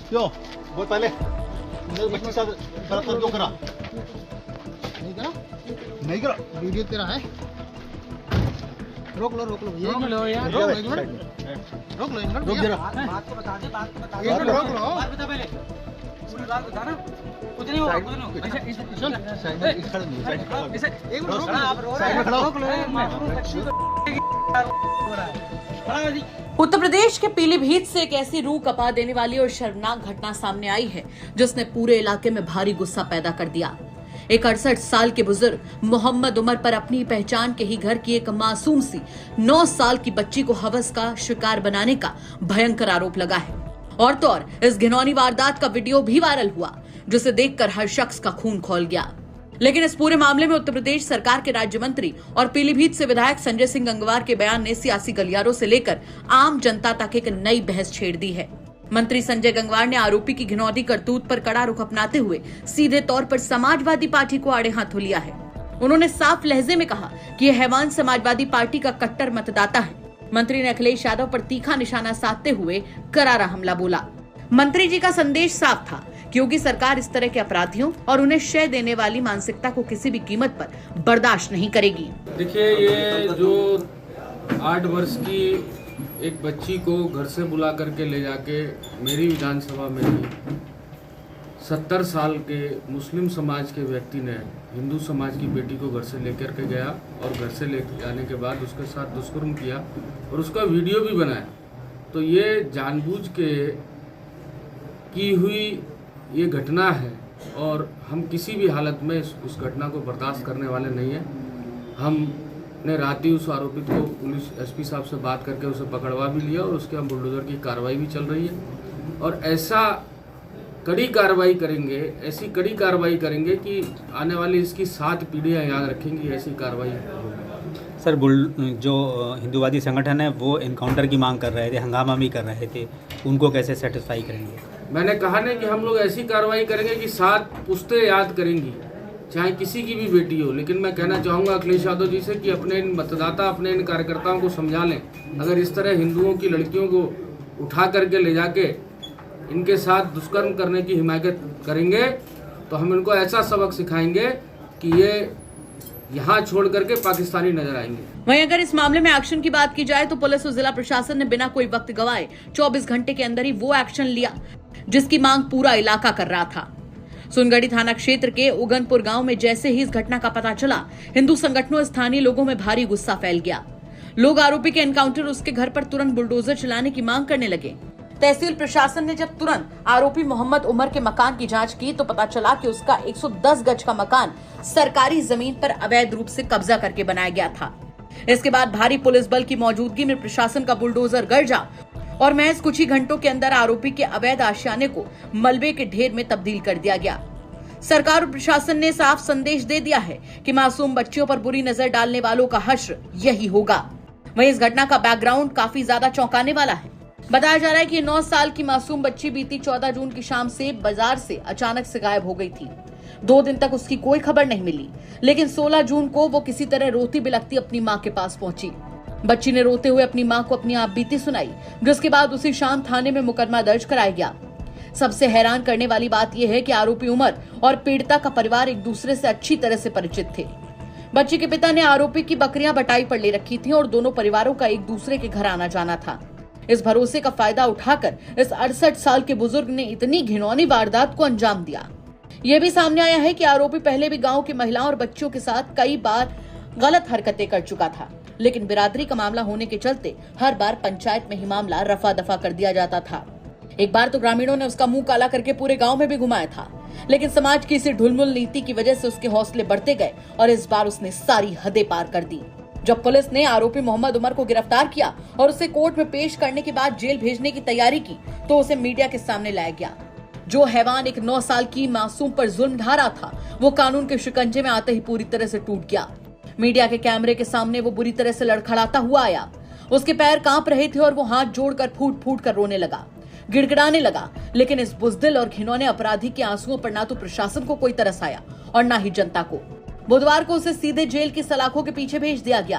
क्यों बहुत पहले मेरे बच्चे के साथ बलात्कार क्यों करा? नहीं करा? नहीं करा। वीडियो तेरा है। रोक लो भैया। रोक लो यार। रोक लो एक मिनट। रोक लो एक मिनट। रुक जरा। बात को बता दे, बात को बता दे। एक मिनट रोक लो। बात बता पहले। पूरी बात बता ना। कुछ नहीं होगा, कुछ नहीं होगा। सुन। साइड में खड़े नहीं, साइड में खड़ा हो। एक मिनट रोक आप लो। रो रहे साइड में हैं। खड़ा हो। रोक लो। खड़ा हो जी। उत्तर प्रदेश के पीलीभीत से एक ऐसी रूह कपा देने वाली और शर्मनाक घटना सामने आई है जिसने पूरे इलाके में भारी गुस्सा पैदा कर दिया। एक 68 साल के बुजुर्ग मोहम्मद उमर पर अपनी पहचान के ही घर की एक मासूम सी 9 साल की बच्ची को हवस का शिकार बनाने का भयंकर आरोप लगा है। और तो और इस घिनौनी वारदात का वीडियो भी वायरल हुआ जिसे देखकर हर शख्स का खून खौल गया। लेकिन इस पूरे मामले में उत्तर प्रदेश सरकार के राज्य मंत्री और पीलीभीत से विधायक संजय सिंह गंगवार के बयान ने सियासी गलियारों से लेकर आम जनता तक एक नई बहस छेड़ दी है। मंत्री संजय गंगवार ने आरोपी की घिनौनी करतूत पर कड़ा रुख अपनाते हुए सीधे तौर पर समाजवादी पार्टी को आड़े हाथों लिया है। उन्होंने साफ लहजे में कहा कि यह हैवान समाजवादी पार्टी का कट्टर मतदाता है। मंत्री ने अखिलेश यादव पर तीखा निशाना साधते हुए करारा हमला बोला। मंत्री जी का संदेश साफ था कि योगी सरकार इस तरह के अपराधियों और उन्हें शय देने वाली मानसिकता को किसी भी कीमत पर बर्दाश्त नहीं करेगी। देखिए, ये जो 8 वर्ष की एक बच्ची को घर से बुला करके ले जाके मेरी विधानसभा में ही 70 साल के मुस्लिम समाज के व्यक्ति ने हिंदू समाज की बेटी को घर से लेकर के गया और घर से ले जाने के बाद उसके साथ दुष्कर्म किया और उसका वीडियो भी बनाया। तो ये जानबूझ के की हुई ये घटना है और हम किसी भी हालत में उस घटना को बर्दाश्त करने वाले नहीं हैं। हमने रात ही उस आरोपित को पुलिस एसपी साहब से बात करके उसे पकड़वा भी लिया और उसके हम बुलडोजर की कार्रवाई भी चल रही है और ऐसा कड़ी कार्रवाई करेंगे, ऐसी कड़ी कार्रवाई करेंगे कि आने वाली इसकी 7 पीढ़ियाँ याद रखेंगी। ऐसी कार्रवाई सर, जो हिंदूवादी संगठन है वो एनकाउंटर की मांग कर रहे थे, हंगामा भी कर रहे थे, उनको कैसे सेटिस्फाई करेंगे? मैंने कहा ना कि हम लोग ऐसी कार्रवाई करेंगे कि 7 पुश्तें याद करेंगी, चाहे किसी की भी बेटी हो। लेकिन मैं कहना चाहूँगा अखिलेश यादव जी से कि अपने इन मतदाता, अपने इन कार्यकर्ताओं को समझा लें। अगर इस तरह हिंदुओं की लड़कियों को उठा करके ले जाके इनके साथ दुष्कर्म करने की हिमायत करेंगे तो हम इनको ऐसा सबक सिखाएंगे कि ये यहाँ छोड़ करके पाकिस्तानी नजर आएंगे। वहीं अगर इस मामले में एक्शन की बात की जाए तो पुलिस और जिला प्रशासन ने बिना कोई वक्त गवाए 24 घंटे के अंदर ही वो एक्शन लिया जिसकी मांग पूरा इलाका कर रहा था। सुनगढ़ी थाना क्षेत्र के उगनपुर गांव में जैसे ही इस घटना का पता चला, हिंदू संगठनों और स्थानीय लोगों में भारी गुस्सा फैल गया। लोग आरोपी के एनकाउंटर उसके घर पर तुरंत बुलडोजर चलाने की मांग करने लगे। तहसील प्रशासन ने जब तुरंत आरोपी मोहम्मद उमर के मकान की जांच की तो पता चला कि उसका 110 गज का मकान सरकारी जमीन पर अवैध रूप से कब्जा करके बनाया गया था। इसके बाद भारी पुलिस बल की मौजूदगी में प्रशासन का बुलडोजर गरजा और महज कुछ ही घंटों के अंदर आरोपी के अवैध आशियाने को मलबे के ढेर में तब्दील कर दिया गया। सरकार और प्रशासन ने साफ संदेश दे दिया है कि मासूम बच्चियों पर बुरी नजर डालने वालों का हश्र यही होगा। वहीं इस घटना का बैकग्राउंड काफी ज्यादा चौंकाने वाला है। बताया जा रहा है कि 9 साल की मासूम बच्ची बीती 14 जून की शाम से बाजार से अचानक से गायब हो गई थी। 2 दिन तक उसकी कोई खबर नहीं मिली, लेकिन 16 जून को वो किसी तरह रोती बिलखती अपनी मां के पास पहुंची। बच्ची ने रोते हुए अपनी मां को अपनी आप बीती सुनाई, जिसके बाद उसी शाम थाने में मुकदमा दर्ज कराया गया। सबसे हैरान करने वाली बात यह है कि आरोपी उमर और पीड़िता का परिवार एक दूसरे से अच्छी तरह से परिचित थे। बच्ची के पिता ने आरोपी की बकरियां बटाई पर ले रखी थी और दोनों परिवारों का एक दूसरे के घर आना जाना था। इस भरोसे का फायदा उठाकर इस 68 साल के बुजुर्ग ने इतनी घिनौनी वारदात को अंजाम दिया। यह भी सामने आया है कि आरोपी पहले भी गांव की महिलाओं और बच्चियों के साथ कई बार गलत हरकतें कर चुका था, लेकिन बिरादरी का मामला होने के चलते हर बार पंचायत में ही मामला रफा दफा कर दिया जाता था। एक बार तो ग्रामीणों ने उसका मुंह काला करके पूरे गांव में भी घुमाया था, लेकिन समाज की इसी ढुलमुल नीति की वजह से उसके हौसले बढ़ते गए और इस बार उसने सारी हदें पार कर दी। जब पुलिस ने आरोपी मोहम्मद उमर को गिरफ्तार किया और उसे कोर्ट में पेश करने के बाद जेल भेजने की तैयारी की तो उसे मीडिया के सामने लाया गया। जो हैवान एक 9 साल की मासूम पर जुल्म ढा रहा था, वो कानून के शिकंजे में आते ही पूरी तरह से टूट गया। मीडिया के कैमरे के सामने वो बुरी तरह से लड़खड़ाता हुआ आया। उसके पैर कांप रहे थे और वो हाथ जोड़कर फूट फूट कर रोने लगा, गिड़गिड़ाने लगा। लेकिन इस बुजदिल और घिनौने अपराधी के आंसुओं पर ना तो प्रशासन को कोई तरस आया और ना ही जनता को। बुधवार को उसे सीधे जेल की सलाखों के पीछे भेज दिया गया।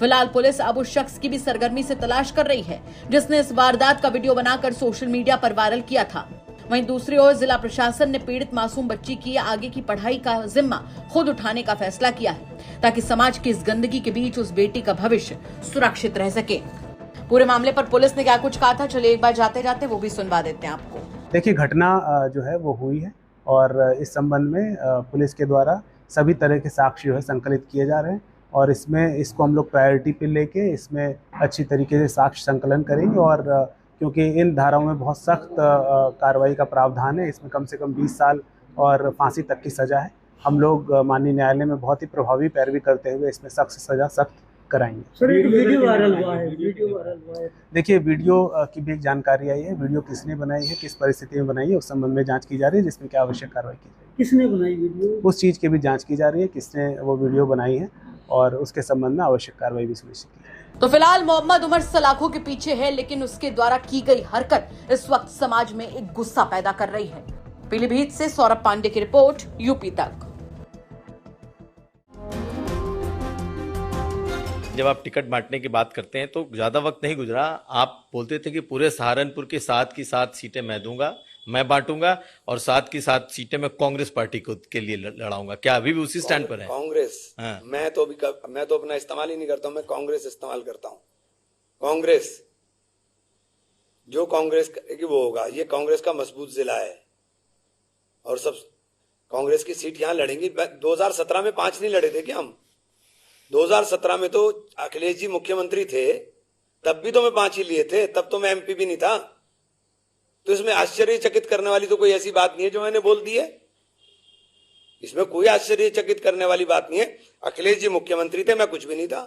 फिलहाल पुलिस अब उस शख्स की भी सरगर्मी से तलाश कर रही है जिसने इस वारदात का वीडियो बनाकर सोशल मीडिया पर वायरल किया था। वहीं दूसरी ओर जिला प्रशासन ने पीड़ित मासूम बच्ची की आगे की पढ़ाई का जिम्मा खुद उठाने का फैसला किया है ताकि समाज की इस गंदगी के बीच उस बेटी का भविष्य सुरक्षित रह सके। पूरे मामले पर पुलिस ने क्या कुछ कहा था, चलिए एक बार जाते जाते वो भी सुनवा देते हैं आपको। देखिए, घटना जो है वो हुई है और इस संबंध में पुलिस के द्वारा सभी तरह के साक्ष्य जो है संकलित किए जा रहे हैं और इसको हम लोग प्रायोरिटी पे लेके इसमें अच्छी तरीके से साक्ष्य संकलन करेंगे और क्योंकि इन धाराओं में बहुत सख्त कार्रवाई का प्रावधान है, इसमें कम से कम 20 साल और फांसी तक की सज़ा है। हम लोग माननीय न्यायालय में बहुत ही प्रभावी पैरवी करते हुए इसमें सख्त से सज़ा सख्त कराएंगे। सर एक वीडियो वायरल हुआ है, देखिए, वीडियो की भी एक जानकारी आई है। वीडियो किसने बनाई है, किस परिस्थिति में बनाई है, उस संबंध में जांच की जा रही है, जिसमें क्या आवश्यक कार्रवाई की जाएगी। किसने बनाई वीडियो, उस चीज़ की भी जांच की जा रही है, किसने वो वीडियो बनाई है और उसके संबंध में आवश्यक कार्रवाई भी सुनिश्चित की जाएगी। तो फिलहाल मोहम्मद उमर सलाखों के पीछे है, लेकिन उसके द्वारा की गई हरकत इस वक्त समाज में एक गुस्सा पैदा कर रही है। पीलीभीत से सौरभ पांडे की रिपोर्ट, यूपी तक। जब आप टिकट बांटने की बात करते हैं तो ज़्यादा वक्त नहीं गुजरा, आप बोलते थे कि पूरे सहारनपुर की 7 की 7 सीटें मैं दूंगा, मैं बांटूंगा और 7 की 7 सीटें मैं कांग्रेस पार्टी के लिए लड़ाऊंगा। क्या अभी भी उसी स्टैंड पर है? कांग्रेस? हाँ। मैं तो अपना इस्तेमाल ही नहीं करता हूं, मैं कांग्रेस इस्तेमाल करता हूं। कांग्रेस जो कांग्रेस की वो होगा, ये कांग्रेस का मजबूत जिला है और सब कांग्रेस की सीट यहां लड़ेंगी। 2017 में 5 नहीं लड़े थे क्या हम? 2017 में तो अखिलेश जी मुख्यमंत्री थे, तब भी तो मैं 5 ही लिए थे, तब तो मैं एमपी भी नहीं था। तो इसमें आश्चर्यचकित करने वाली तो कोई ऐसी बात नहीं है जो मैंने बोल दी है। इसमें कोई आश्चर्यचकित करने वाली बात नहीं है। अखिलेश जी मुख्यमंत्री थे, मैं कुछ भी नहीं था।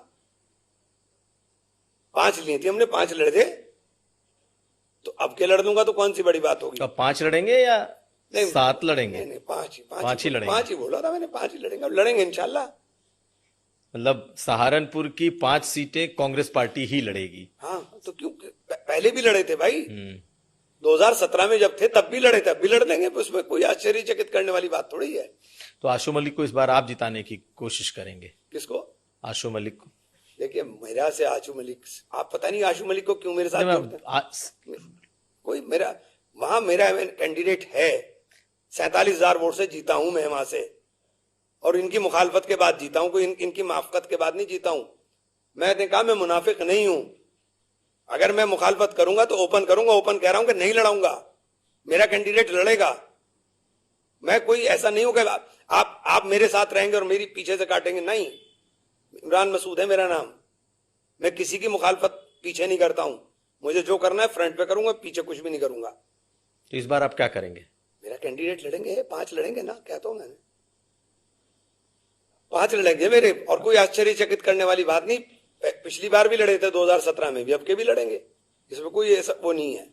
5 लिए थे हमने, 5 लड़े थे, तो अब के लड़ दूंगा तो कौन सी बड़ी बात होगी। तो 5 लड़ेंगे या 7 लड़ेंगे? नहीं, 5 ही लड़ेंगे। 5 ही बोला था मैंने, 5 ही लड़ेंगे, अब लड़ेंगे इंशाल्लाह। मतलब सहारनपुर की 5 सीटें कांग्रेस पार्टी ही लड़ेगी। हाँ, तो क्यों, पहले भी लड़े थे भाई। 2017 में जब थे तब भी लड़े थे, अब भी लड़ देंगे, उसमें कोई आश्चर्यचकित करने वाली बात थोड़ी है। तो आशु मलिक को इस बार आप जिताने की कोशिश करेंगे? किसको? आशु मलिक को। देखिए, मेरा से आशु मलिक, आप पता नहीं आशु मलिक को क्यों मेरे साथ जोड़ते हैं। कोई मेरा वहां मेरा कैंडिडेट है, 47,000 वोट से जीता हूं मैं वहां से, और इनकी मुखालफत के बाद जीता हूं, कोई इनकी माफकत के बाद नहीं जीता हूं। मैंने कहा मैं मुनाफिक नहीं हूं, अगर मैं मुखालफत करूंगा तो ओपन करूंगा, ओपन कह रहा हूं कि नहीं लड़ाऊंगा, मेरा कैंडिडेट लड़ेगा। मैं कोई ऐसा नहीं हूं कि आप मेरे साथ रहेंगे और मेरी पीछे से काटेंगे, नहीं। इमरान मसूद है मेरा नाम, मैं किसी की मुखालफत पीछे नहीं करता हूं, मुझे जो करना है फ्रंट पे करूंगा, पीछे कुछ भी नहीं करूंगा। तो इस बार आप क्या करेंगे? मेरा कैंडिडेट लड़ेंगे, 5 लड़ेंगे ना, कहता हूं मैंने, 5 लड़ेंगे मेरे, और कोई आश्चर्यचकित करने वाली बात नहीं। पिछली बार भी लड़े थे 2017 में भी, अब के भी लड़ेंगे, इसमें कोई ऐसा वो नहीं है।